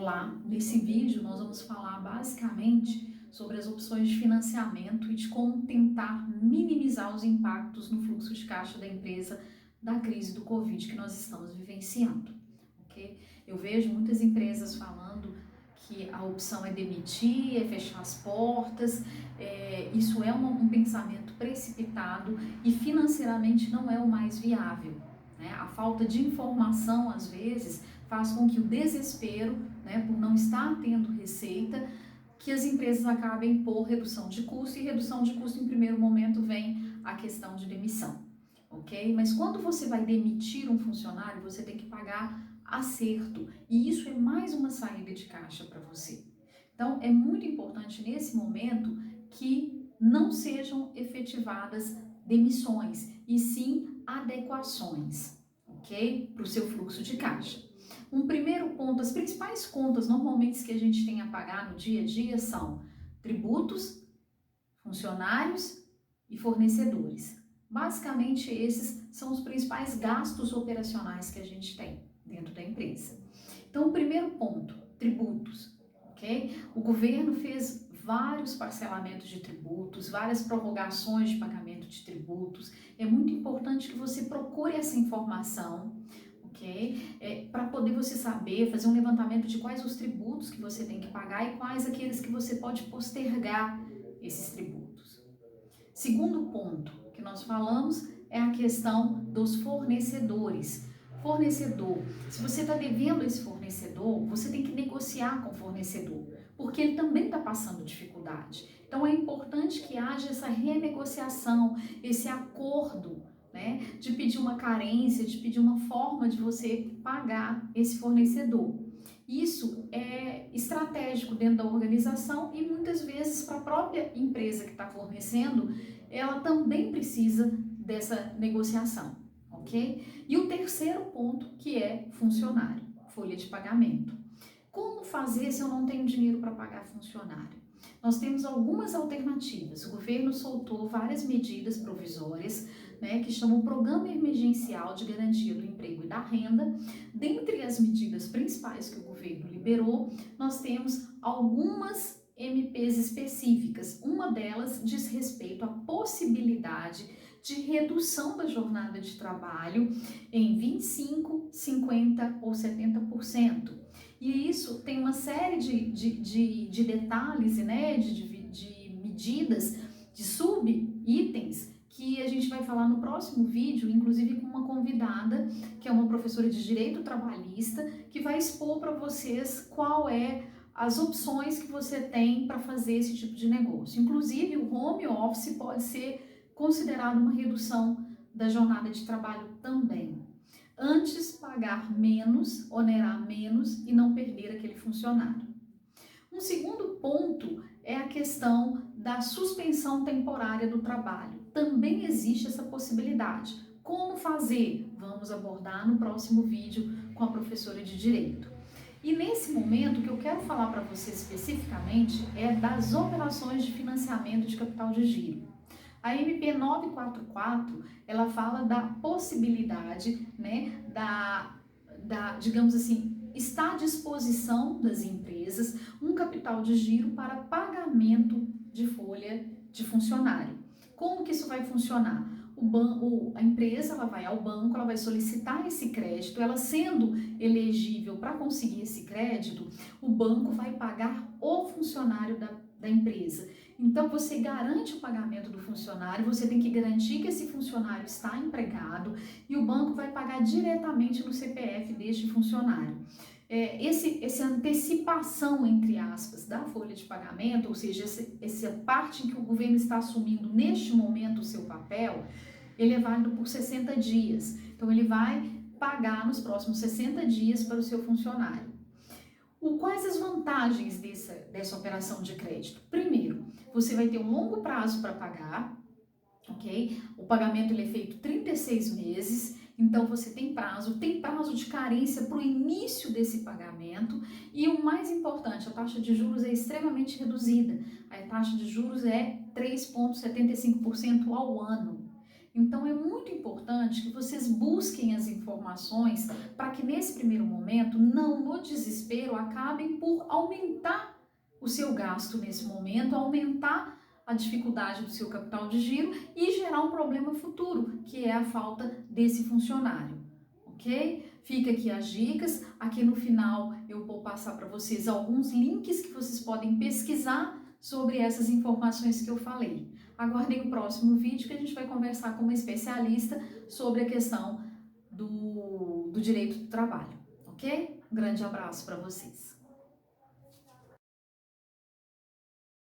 Olá, nesse vídeo nós vamos falar basicamente sobre as opções de financiamento e de como tentar minimizar os impactos no fluxo de caixa da empresa da crise do Covid que nós estamos vivenciando, ok? Eu vejo muitas empresas falando que a opção é demitir, é fechar as portas, isso é um pensamento precipitado e financeiramente não é o mais viável, né? A falta de informação, às vezes, faz com que o desespero, né, por não estar tendo receita, que as empresas acabem por redução de custo, e redução de custo em primeiro momento vem a questão de demissão, ok? Mas quando você vai demitir um funcionário, você tem que pagar acerto, e isso é mais uma saída de caixa para você. Então é muito importante nesse momento que não sejam efetivadas demissões, e sim adequações, ok? Para o seu fluxo de caixa. Um primeiro ponto, as principais contas normalmente que a gente tem a pagar no dia a dia são tributos, funcionários e fornecedores. Basicamente, esses são os principais gastos operacionais que a gente tem dentro da empresa. Então, o primeiro ponto, tributos, ok? O governo fez vários parcelamentos de tributos, várias prorrogações de pagamento de tributos. É muito importante que você procure essa informação, ok? Para poder você saber, fazer um levantamento de quais os tributos que você tem que pagar e quais aqueles que você pode postergar esses tributos. Segundo ponto que nós falamos é a questão dos fornecedores. Fornecedor, se você está devendo esse fornecedor, você tem que negociar com o fornecedor, porque ele também está passando dificuldade. Então é importante que haja essa renegociação, esse acordo, né, de pedir uma carência, de pedir uma forma de você pagar esse fornecedor. Isso é estratégico dentro da organização e muitas vezes para a própria empresa que está fornecendo, ela também precisa dessa negociação, ok? E o terceiro ponto, que é funcionário, folha de pagamento. Como fazer se eu não tenho dinheiro para pagar funcionário? Nós temos algumas alternativas. O governo soltou várias medidas provisórias, né, que chamam o Programa Emergencial de Garantia do Emprego e da Renda. Dentre as medidas principais que o governo liberou, nós temos algumas MPs específicas. Uma delas diz respeito à possibilidade de redução da jornada de trabalho em 25%, 50% ou 70%. E isso tem uma série de detalhes, né, de medidas, de sub-itens, que a gente vai falar no próximo vídeo, inclusive com uma convidada, que é uma professora de Direito Trabalhista, que vai expor para vocês qual é as opções que você tem para fazer esse tipo de negócio. Inclusive, o home office pode ser considerado uma redução da jornada de trabalho também. Antes pagar menos, onerar menos e não perder aquele funcionário. Um segundo ponto é a questão da suspensão temporária do trabalho. Também existe essa possibilidade. Como fazer? Vamos abordar no próximo vídeo com a professora de Direito. E nesse momento, o que eu quero falar para você especificamente é das operações de financiamento de capital de giro. A MP 944, ela fala da possibilidade, né, digamos assim, está à disposição das empresas um capital de giro para pagamento de folha de funcionário. Como que isso vai funcionar? A empresa ela vai ao banco, ela vai solicitar esse crédito, ela sendo elegível para conseguir esse crédito, o banco vai pagar o funcionário da empresa. Então você garante o pagamento do funcionário, você tem que garantir que esse funcionário está empregado e o banco vai pagar diretamente no CPF deste funcionário. Essa antecipação, entre aspas, da folha de pagamento, ou seja, essa parte em que o governo está assumindo neste momento o seu papel, ele é válido por 60 dias. Então ele vai pagar nos próximos 60 dias para o seu funcionário. Quais as vantagens dessa operação de crédito? Primeiro, você vai ter um longo prazo para pagar, ok? O pagamento ele é feito 36 meses, então você tem prazo de carência para o início desse pagamento e o mais importante, a taxa de juros é extremamente reduzida. A taxa de juros é 3,75% ao ano. Então é muito importante que vocês busquem as informações para que nesse primeiro momento, não no desespero, acabem por aumentar o seu gasto nesse momento, aumentar a dificuldade do seu capital de giro e gerar um problema futuro, que é a falta desse funcionário, ok? Fica aqui as dicas, aqui no final eu vou passar para vocês alguns links que vocês podem pesquisar sobre essas informações que eu falei. Aguardem o próximo vídeo que a gente vai conversar com uma especialista sobre a questão do direito do trabalho, ok? Um grande abraço para vocês.